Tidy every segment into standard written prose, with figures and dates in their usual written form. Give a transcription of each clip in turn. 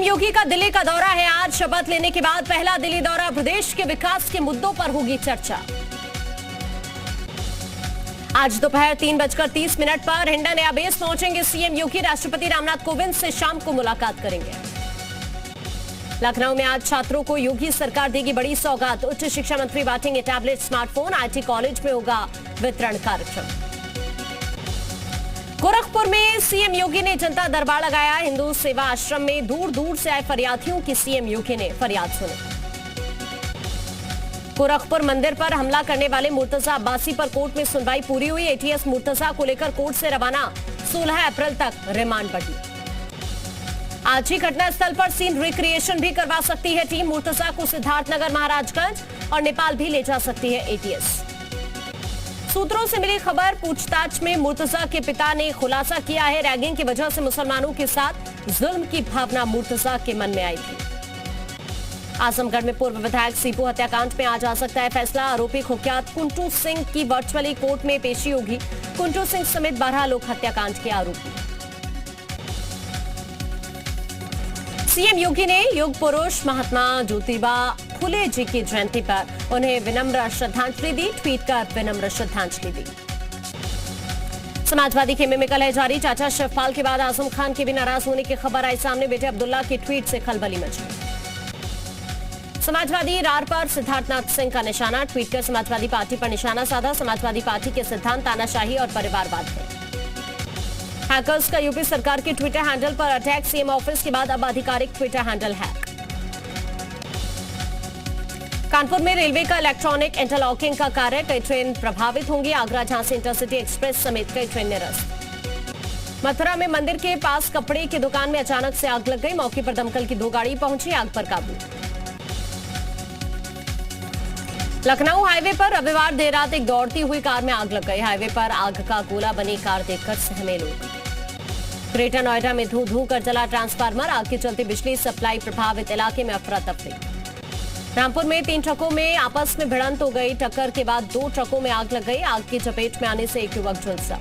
CM योगी का दिल्ली का दौरा है आज। शपथ लेने के बाद पहला दिल्ली दौरा। प्रदेश के विकास के मुद्दों पर होगी चर्चा। आज दोपहर 3:30 पर हिंडन एयरबेस पहुंचेंगे सीएम योगी। राष्ट्रपति रामनाथ कोविंद से शाम को मुलाकात करेंगे। लखनऊ में आज छात्रों को योगी सरकार देगी बड़ी सौगात। उच्च शिक्षा मंत्री बांटेंगे टैबलेट, स्मार्टफोन। आईटी कॉलेज में होगा वितरण कार्यक्रम। गोरखपुर में सीएम योगी ने जनता दरबार लगाया। हिंदू सेवा आश्रम में दूर दूर से आए फरियादियों की सीएम योगी ने फरियाद सुनी। गोरखपुर मंदिर पर हमला करने वाले मुर्तजा अब्बासी पर कोर्ट में सुनवाई पूरी हुई। एटीएस मुर्तजा को लेकर कोर्ट से रवाना। 16 अप्रैल तक रिमांड बढ़ी। आज ही घटनास्थल पर सीन रिक्रिएशन भी करवा सकती है टीम। मुर्तजा को सिद्धार्थनगर, महाराजगंज और नेपाल भी ले जा सकती है एटीएस। सूत्रों से मिली खबर, पूछताछ में मुर्तजा के पिता ने खुलासा किया है। रैगिंग की वजह से मुसलमानों के साथ जुल्म की भावना मुर्तजा के मन में आई थी। आजमगढ़ में पूर्व विधायक सीपू हत्याकांड में आज आ सकता है फैसला। आरोपी कुख्यात कुंटू सिंह की वर्चुअली कोर्ट में पेशी होगी। कुंटू सिंह समेत 12 लोग हत्याकांड के आरोपी। सीएम योगी ने युग पुरुष महात्मा ज्योतिबा फुले जी की जयंती पर उन्हें विनम्र श्रद्धांजलि दी। ट्वीट कर विनम्र श्रद्धांजलि दी। समाजवादी खेमे में कलह जारी। चाचा शिवपाल के बाद आजम खान के भी नाराज होने की खबर आई सामने। बेटे अब्दुल्ला की ट्वीट से खलबली मची। समाजवादी रार पर सिद्धार्थनाथ सिंह का निशाना। ट्वीट कर समाजवादी पार्टी पर निशाना साधा। समाजवादी पार्टी के सिद्धांत तानाशाही और परिवारवाद है। हैकर्स का यूपी सरकार के ट्विटर हैंडल पर अटैक। सीएम ऑफिस के बाद अब आधिकारिक ट्विटर हैंडल हैक। कानपुर में रेलवे का इलेक्ट्रॉनिक इंटरलॉकिंग का कार्य। कई ट्रेन प्रभावित होंगी। आगरा झांसी इंटरसिटी एक्सप्रेस समेत कई ट्रेन निरस्त। मथुरा में मंदिर के पास कपड़े की दुकान में अचानक से आग लग गई। मौके पर दमकल की 2 गाड़ी पहुंची, आग पर काबू। लखनऊ हाईवे पर रविवार देर रात एक दौड़ती हुई कार में आग लग गई। हाईवे पर आग का गोला बनी कार देखकर सहमे लोग। ग्रेटर नोएडा में धू धू कर जला ट्रांसफार्मर। आग के चलते बिजली सप्लाई प्रभावित इलाके में अफरा तफरी। रामपुर में 3 ट्रकों में आपस में भिड़ंत हो गई। टक्कर के बाद 2 ट्रकों में आग लग गई। आग की चपेट में आने से एक युवक झुलसा।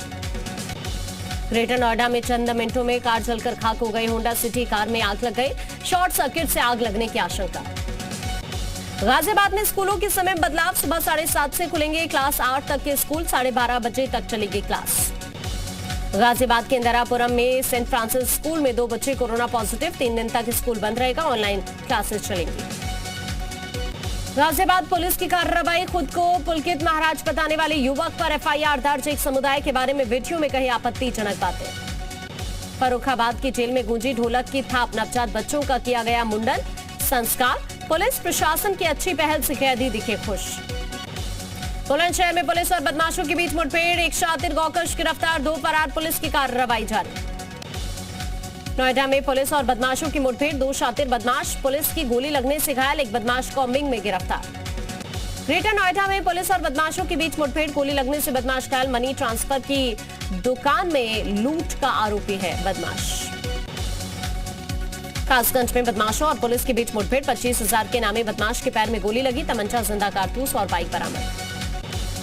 ग्रेटर नोएडा में चंद मिनटों में कार जलकर खाक हो गई। होंडा सिटी कार में आग लग गई। शॉर्ट सर्किट से आग लगने की आशंका। गाजियाबाद में स्कूलों के समय बदलाव। सुबह 7:30 से खुलेंगे क्लास 8 तक के स्कूल। 12:30 बजे तक चलेगी क्लास। गाजियाबाद के इंदिरापुरम में सेंट फ्रांसिस स्कूल में 2 बच्चे कोरोना पॉजिटिव। 3 दिन तक स्कूल बंद रहेगा। ऑनलाइन क्लासेस चलेंगी। गाजियाबाद पुलिस की कार्रवाई। खुद को पुलकित महाराज बताने वाले युवक पर एफआईआर दर्ज। एक समुदाय के बारे में वीडियो में कही आपत्तिजनक बातें। फर्रुखाबाद की जेल में गूंजी ढोलक की थाप। नवजात बच्चों का किया गया मुंडन संस्कार। पुलिस प्रशासन की अच्छी पहल से कैदी दिखे खुश। बुलंदशहर में पुलिस और बदमाशों के बीच मुठभेड़। एक शातिर गौकश गिरफ्तार। 2 फरार पुलिस की कार्रवाई जारी। नोएडा में पुलिस और बदमाशों की मुठभेड़। 2 शातिर बदमाश पुलिस की गोली लगने से घायल। एक बदमाश कॉम्बिंग में गिरफ्तार। ग्रेटर नोएडा में पुलिस और बदमाशों के बीच मुठभेड़। गोली लगने से बदमाश घायल। मनी ट्रांसफर की दुकान में लूट का आरोपी है बदमाश। कासगंज में बदमाशों और पुलिस के बीच मुठभेड़। 25,000 के नामे बदमाश के पैर में गोली लगी। तमंचा, जिंदा कारतूस और बाइक बरामद।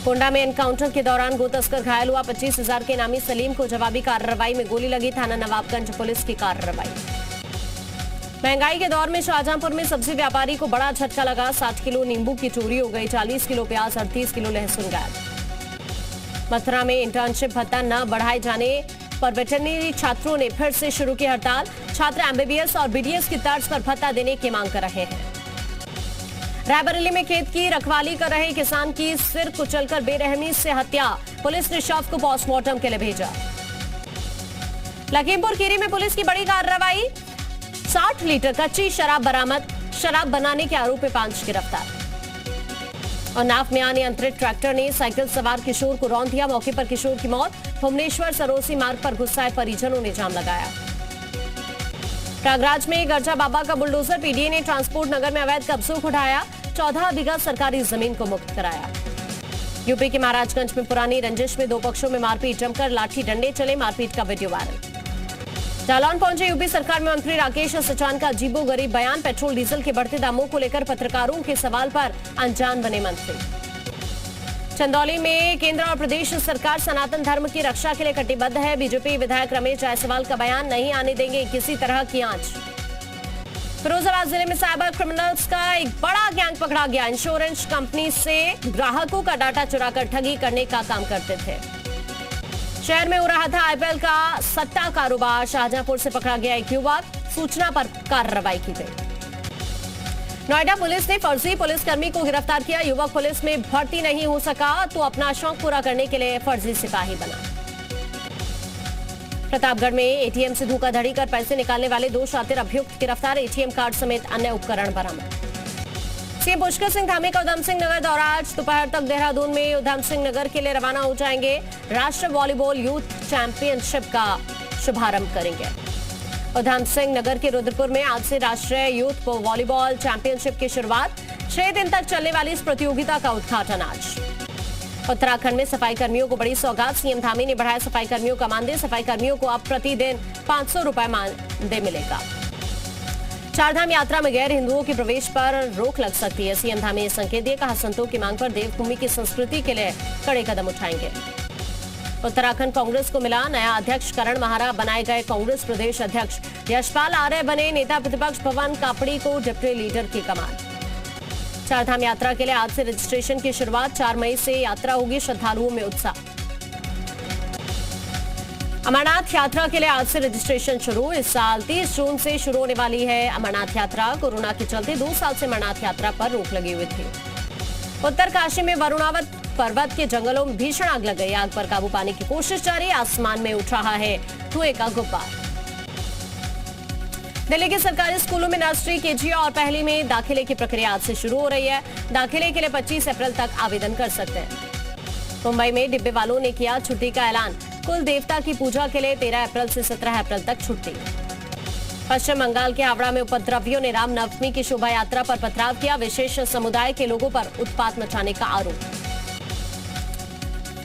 कोंडा में एनकाउंटर के दौरान गो तस्कर घायल हुआ। 25,000 के नामी सलीम को जवाबी कार्रवाई में गोली लगी। थाना नवाबगंज पुलिस की कार्रवाई। महंगाई के दौर में शाहजहांपुर में सब्जी व्यापारी को बड़ा झटका लगा। 60 किलो नींबू की चोरी हो गई। 40 किलो प्याज, 38 किलो लहसुन गायब। मथुरा में इंटर्नशिप भत्ता न बढ़ाए जाने पर वेटरनरी छात्रों ने फिर से शुरू की हड़ताल। छात्र एमबीबीएस और बीडीएस की तर्ज पर भत्ता देने की मांग कर रहे हैं। रायबरेली में खेत की रखवाली कर रहे किसान की सिर कुचलकर बेरहमी से हत्या। पुलिस ने शव को पोस्टमार्टम के लिए भेजा। लखीमपुर खीरी में पुलिस की बड़ी कार्रवाई। 60 लीटर कच्ची शराब बरामद। शराब बनाने के आरोप में 5 गिरफ्तार। और नाव में अनियंत्रित ट्रैक्टर ने साइकिल सवार किशोर को रौंद दिया। मौके पर किशोर की मौत। भुवनेश्वर सरोसी मार्ग पर गुस्साए परिजनों ने जाम लगाया। प्रयागराज में गर्जा बाबा का बुलडोजर। पीडीए ने ट्रांसपोर्ट नगर में अवैध कब्जों को उठाया। 14 बीघा सरकारी जमीन को मुक्त कराया। यूपी के महाराजगंज में पुरानी रंजिश में 2 पक्षों में मारपीट। जमकर लाठी डंडे चले। मारपीट का वीडियो वायरल। जालौन पहुंचे यूपी सरकार में मंत्री राकेश सचान का अजीबोगरीब बयान। पेट्रोल डीजल के बढ़ते दामों को लेकर पत्रकारों के सवाल पर अनजान बने मंत्री। चंदौली में केंद्र और प्रदेश सरकार सनातन धर्म की रक्षा के लिए कटिबद्ध है। बीजेपी विधायक रमेश जायसवाल का बयान। नहीं आने देंगे किसी तरह की आंच। फिरोजाबाद जिले में साइबर क्रिमिनल्स का एक बड़ा गैंग पकड़ा गया। इंश्योरेंस कंपनी से ग्राहकों का डाटा चुराकर ठगी करने का काम करते थे। शहर में हो रहा था आईपीएल का सट्टा कारोबार। शाहजहांपुर से पकड़ा गया एक युवक, सूचना पर कार्रवाई की गई। नोएडा पुलिस ने फर्जी पुलिसकर्मी को गिरफ्तार किया। युवक पुलिस में भर्ती नहीं हो सका तो अपना शौक पूरा करने के लिए फर्जी सिपाही बना। प्रतापगढ़ में एटीएम से धोखाधड़ी कर पैसे निकालने वाले 2 शातिर अभियुक्त गिरफ्तार। एटीएम कार्ड समेत अन्य उपकरण बरामद। सीएम पुष्कर सिंह धामी का उधम सिंह नगर दौरा। आज दोपहर तक देहरादून में उधम सिंह नगर के लिए रवाना हो जाएंगे। राष्ट्रीय वॉलीबॉल यूथ चैंपियनशिप का शुभारंभ करेंगे। उधम सिंह नगर के रुद्रपुर में आज से राष्ट्रीय यूथ वॉलीबॉल चैंपियनशिप की शुरुआत। 6 दिन तक चलने वाली इस प्रतियोगिता का उद्घाटन आज। उत्तराखंड में सफाई कर्मियों को बड़ी सौगात। सीएम धामी ने बढ़ाया सफाई कर्मियों का मानदेय। सफाई कर्मियों को अब प्रतिदिन 500 रुपए मानदेय मिलेगा। चारधाम यात्रा में गैर हिंदुओं के प्रवेश पर रोक लग सकती है। सीएम धामी ने संकेत दिया, कहा संतों की मांग पर देवभूमि की संस्कृति के लिए कड़े कदम उठाएंगे। उत्तराखंड कांग्रेस को मिला नया अध्यक्ष। करण महारा बनाए गए कांग्रेस प्रदेश अध्यक्ष। यशपाल आर्य बने नेता प्रतिपक्ष। भवन कापड़ी को डिप्टी लीडर की कमान। चारधाम यात्रा के लिए आज से रजिस्ट्रेशन की शुरुआत। 4 मई से यात्रा होगी। श्रद्धालुओं में उत्साह। अमरनाथ यात्रा के लिए आज से रजिस्ट्रेशन शुरू। इस साल 30 जून से शुरू होने वाली है अमरनाथ यात्रा। कोरोना के चलते 2 साल से अमरनाथ यात्रा पर रोक लगी हुई थी। उत्तरकाशी में वरुणावत पर्वत के जंगलों में भीषण आग लग गई। आग पर काबू पाने की कोशिश जारी। आसमान में उठ रहा है धुएं का गुब्बार। दिल्ली के सरकारी स्कूलों में नर्सरी, केजी और पहली में दाखिले की प्रक्रिया आज से शुरू हो रही है। दाखिले के लिए 25 अप्रैल तक आवेदन कर सकते हैं। मुंबई में डिब्बे वालों ने किया छुट्टी का ऐलान। कुल देवता की पूजा के लिए 13 अप्रैल से 17 अप्रैल तक छुट्टी। पश्चिम बंगाल के हावड़ा में उपद्रवियों ने रामनवमी की शोभा यात्रा पर पथराव किया। विशेष समुदाय के लोगों पर उत्पात मचाने का आरोप।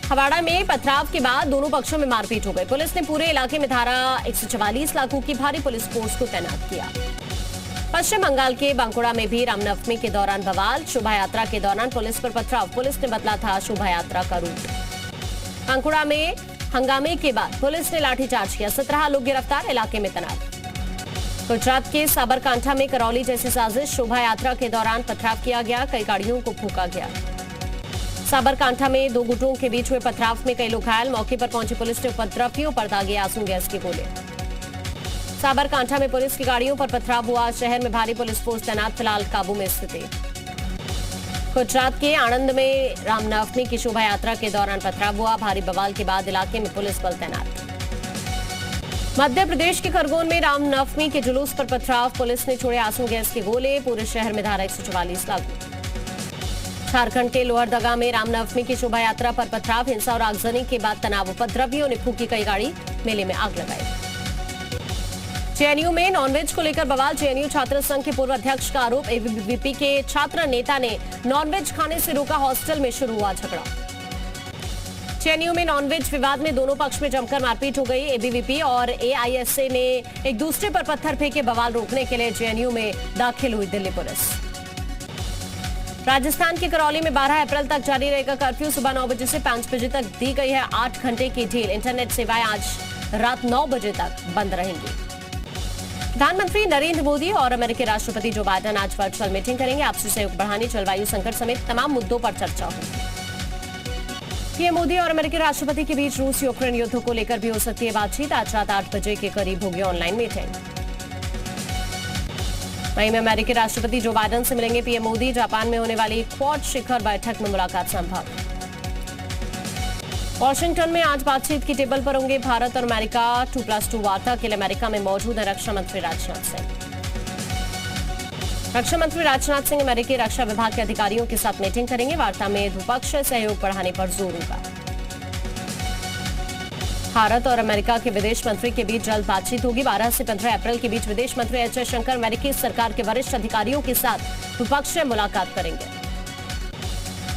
हवाड़ा में पथराव के बाद दोनों पक्षों में मारपीट हो गई। पुलिस ने पूरे इलाके में धारा 144 लागू की। भारी पुलिस फोर्स को तैनात किया। पश्चिम बंगाल के बांकुड़ा में भी रामनवमी के दौरान बवाल। शोभा यात्रा के दौरान पुलिस पर पथराव। पुलिस ने बदला था शोभा यात्रा का रूट। बांकुड़ा में हंगामे के बाद पुलिस ने लाठीचार्ज किया। 17 लोग गिरफ्तार, इलाके में तैनात। गुजरात के साबरकांठा में करौली जैसी साजिश। शोभा यात्रा के दौरान पथराव किया गया। कई गाड़ियों को फूंका गया। साबरकांठा में 2 गुटों के बीच हुए पथराव में कई लोग घायल। मौके पर पहुंची पुलिस ने उपद्रवियों पर दागे आंसू गैस के गोले। साबरकांठा में पुलिस की गाड़ियों पर पथराव हुआ। शहर में भारी पुलिस फोर्स तैनात। फिलहाल काबू में स्थिति। गुजरात के आणंद में रामनवमी की शोभा यात्रा के दौरान पथराव हुआ। भारी बवाल के बाद इलाके में पुलिस बल तैनात। मध्य प्रदेश के खरगोन में रामनवमी के जुलूस पर पथराव। पुलिस ने छोड़े आंसू गैस के गोले। पूरे शहर में धारा 144 लागू। झारखंड के लोहरदगा में रामनवमी की शोभा यात्रा पर पथराव। हिंसा और आगजनी के बाद तनाव। उपद्रवियों ने फूकी कई गाड़ी। मेले में आग लगाई। जेएनयू में नॉनवेज को लेकर बवाल। जेएनयू छात्र संघ के पूर्व अध्यक्ष का आरोप। एबीवीपी के छात्र नेता ने नॉनवेज खाने से रोका। हॉस्टल में शुरू हुआ झगड़ा। जेएनयू में नॉनवेज विवाद में दोनों पक्ष में जमकर मारपीट हो गई। एबीवीपी और एआईएसए ने एक दूसरे पर पत्थर फेंके। बवाल रोकने के लिए जेएनयू में दाखिल हुई दिल्ली पुलिस। राजस्थान के करौली में 12 अप्रैल तक जारी रहेगा कर्फ्यू। सुबह 9 बजे से 5 बजे तक दी गई है 8 घंटे की ढील। इंटरनेट सेवाएं आज रात 9 बजे तक बंद रहेंगी। प्रधानमंत्री नरेंद्र मोदी और अमेरिकी राष्ट्रपति जो बाइडेन आज वर्चुअल मीटिंग करेंगे। आपसी सहयोग बढ़ाने, जलवायु संकट समेत तमाम मुद्दों पर चर्चा होगी। पीएम मोदी और अमेरिकी राष्ट्रपति के बीच रूस यूक्रेन युद्ध को लेकर भी हो सकती है बातचीत। आज रात 8 बजे के करीब होगी ऑनलाइन मीटिंग। मई में अमेरिकी राष्ट्रपति जो बाइडेन से मिलेंगे पीएम मोदी। जापान में होने वाली क्वाड शिखर बैठक में मुलाकात संभव। वॉशिंगटन में आज बातचीत की टेबल पर होंगे भारत और अमेरिका। 2+2 वार्ता के लिए अमेरिका में मौजूद है रक्षा मंत्री राजनाथ सिंह। रक्षा मंत्री राजनाथ सिंह अमेरिकी रक्षा विभाग के अधिकारियों के साथ मीटिंग करेंगे। वार्ता में द्विपक्षीय सहयोग बढ़ाने पर जोर होगा। भारत और अमेरिका के विदेश मंत्री के बीच जल्द बातचीत होगी। 12 से 15 अप्रैल के बीच विदेश मंत्री एस जयशंकर अमेरिकी सरकार के वरिष्ठ अधिकारियों के साथ द्विपक्षीय मुलाकात करेंगे।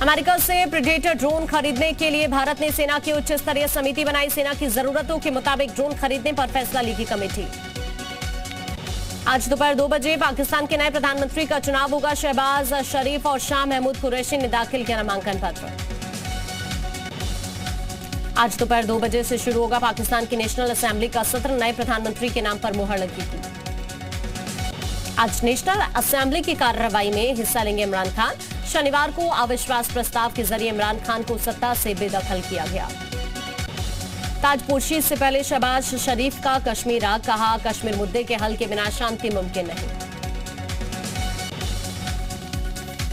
अमेरिका से प्रेडेटर ड्रोन खरीदने के लिए भारत ने सेना की उच्च स्तरीय समिति बनाई। सेना की जरूरतों के मुताबिक ड्रोन खरीदने पर फैसला लेगी कमेटी। आज दोपहर 2 बजे पाकिस्तान के नए प्रधानमंत्री का चुनाव होगा। शहबाज शरीफ और शाह महमूद कुरैशी ने दाखिल किया नामांकन पत्र। आज दोपहर 2 बजे से शुरू होगा पाकिस्तान की नेशनल असेंबली का सत्र। नए प्रधानमंत्री के नाम पर मुहर लगेगी। आज नेशनल असेंबली की कार्रवाई में हिस्सा लेंगे इमरान खान। शनिवार को अविश्वास प्रस्ताव के जरिए इमरान खान को सत्ता से बेदखल किया गया। ताजपोशी से पहले शहबाज शरीफ का कश्मीर आ कहा, कश्मीर मुद्दे के हल के बिना शांति मुमकिन नहीं।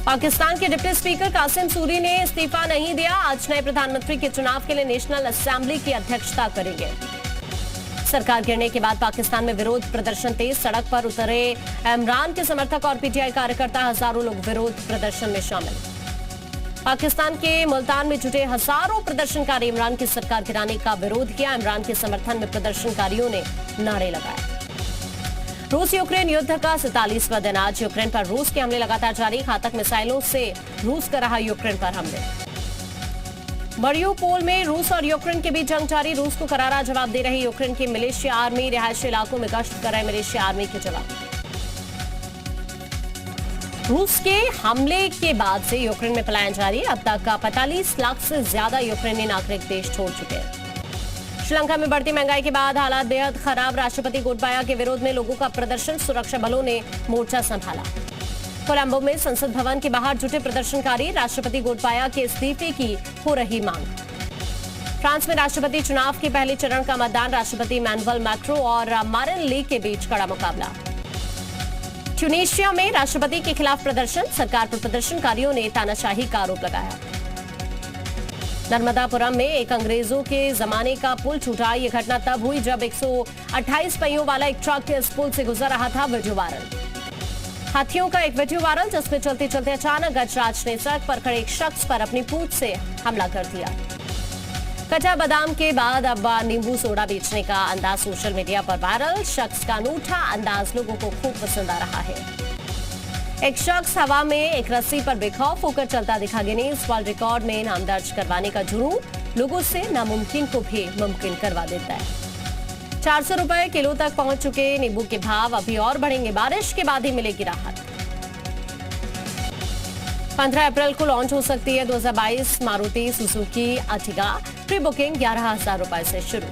पाकिस्तान के डिप्टी स्पीकर कासिम सूरी ने इस्तीफा नहीं दिया। आज नए प्रधानमंत्री के चुनाव के लिए नेशनल असेंबली की अध्यक्षता करेंगे। सरकार गिरने के बाद पाकिस्तान में विरोध प्रदर्शन तेज, सड़क पर उतरे इमरान के समर्थक और पीटीआई कार्यकर्ता, हजारों लोग विरोध प्रदर्शन में शामिल। पाकिस्तान के मुल्तान में जुटे हजारों प्रदर्शनकारी इमरान की सरकार गिराने का विरोध किया। इमरान के समर्थन में प्रदर्शनकारियों ने नारे लगाए। रूस यूक्रेन युद्ध का 47वां दिन आज। यूक्रेन पर रूस के हमले लगातार जारी, घातक मिसाइलों से रूस कर रहा यूक्रेन पर हमले। मरियुपोल में रूस और यूक्रेन के बीच जंग जारी, रूस को करारा जवाब दे रही यूक्रेन की मिलिशिया आर्मी। रिहायशी इलाकों में गश्त कर रहे मिलिशिया आर्मी के जवाब। रूस के हमले के बाद से यूक्रेन में पलायन जारी, अब तक 45 लाख से ज्यादा यूक्रेनी नागरिक देश छोड़ चुके हैं। श्रीलंका में बढ़ती महंगाई के बाद हालात बेहद खराब, राष्ट्रपति गोटबाया के विरोध में लोगों का प्रदर्शन, सुरक्षा बलों ने मोर्चा संभाला। कोलंबो में संसद भवन के बाहर जुटे प्रदर्शनकारी, राष्ट्रपति गोटबाया के इस्तीफे की हो रही मांग। फ्रांस में राष्ट्रपति चुनाव के पहले चरण का मतदान, राष्ट्रपति इमैनुअल मैक्रों और मारिन ली के बीच कड़ा मुकाबला। ट्यूनीशिया में राष्ट्रपति के खिलाफ प्रदर्शन, सरकार पर प्रदर्शनकारियों ने तानाशाही का आरोप लगाया। नर्मदापुरम में एक अंग्रेजों के जमाने का पुल टूटा। ये घटना तब हुई जब 128 पहियों वाला एक ट्रक इस पुल से गुजर रहा था। Video viral. हाथियों का एक वीडियो वायरल, जिसमें चलते चलते अचानक गजराज ने सड़क पर खड़े एक शख्स पर अपनी पूंछ से हमला कर दिया। कच्चा बादाम के बाद अब नींबू सोडा बेचने का अंदाज सोशल मीडिया पर वायरल। शख्स का अनूठा अंदाज लोगों को खूब पसंद आ रहा है। एक शख्स हवा में एक रस्सी पर बेखौफ होकर चलता दिखा। गिनीज वर्ल्ड रिकॉर्ड में नाम दर्ज करवाने का जुनून, लोगों से नामुमकिन को भी मुमकिन करवा देता है। 400 रुपए किलो तक पहुंच चुके नींबू के भाव, अभी और बढ़ेंगे, बारिश के बाद ही मिलेगी राहत। 15 अप्रैल को लॉन्च हो सकती है 2022 Maruti Suzuki Ertiga. Pre booking 11,000 रुपए से शुरू।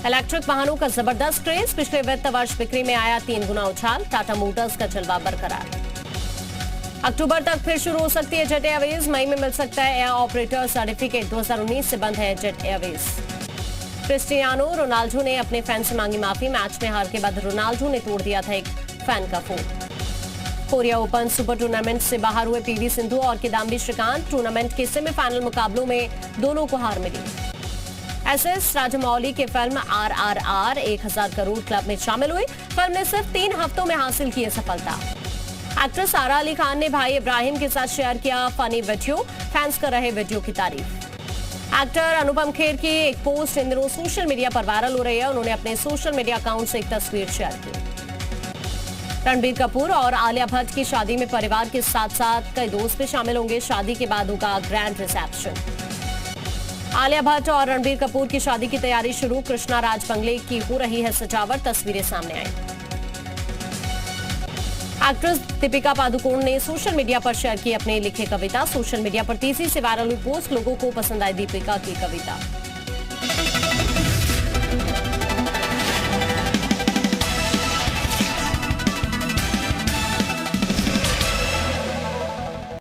इलेक्ट्रिक वाहनों का जबरदस्त क्रेज, पिछले वित्त वर्ष बिक्री में आया 3 गुना उछाल। टाटा मोटर्स का जलवा बरकरार। अक्टूबर तक फिर शुरू हो सकती है जेट एयरवेज, मई में मिल सकता है एयर ऑपरेटर सर्टिफिकेट। 2019 से बंद है जेट एयरवेज। क्रिस्टियानो रोनाल्डो ने अपने फैन से मांगी माफी, मैच में हार के बाद रोनाल्डो ने तोड़ दिया था एक फैन का phone. Korea open super tournament से बाहर हुए पीवी सिंधु और किदाम्बी श्रीकांत। टूर्नामेंट के सेमीफाइनल मुकाबलों में दोनों को हार मिली। एसएस राजमौली की फिल्म RRR 1000 करोड़ क्लब में शामिल हुई। फिल्म ने सिर्फ 3 हफ्तों में हासिल की सफलता। एक्ट्रेस सारा अली खान ने भाई इब्राहिम के साथ शेयर किया फनी वीडियो, फैंस कर रहे वीडियो की तारीफ। एक्टर अनुपम खेर की एक पोस्ट इन दिनों सोशल मीडिया पर वायरल हो रही है। उन्होंने अपने सोशल मीडिया अकाउंट से एक तस्वीर शेयर की। रणबीर कपूर और आलिया भट्ट की शादी में परिवार के साथ साथ कई दोस्त भी शामिल होंगे। शादी के बाद होगा ग्रैंड रिसेप्शन। आलिया भट्ट और रणबीर कपूर की शादी की तैयारी शुरू। कृष्णा राज बंगले की हो रही है सजावट, तस्वीरें सामने आई। एक्ट्रेस दीपिका पादुकोण ने सोशल मीडिया पर शेयर की अपनी लिखी कविता। सोशल मीडिया पर तेजी से वायरल हुई पोस्ट, लोगों को पसंद आई दीपिका की कविता।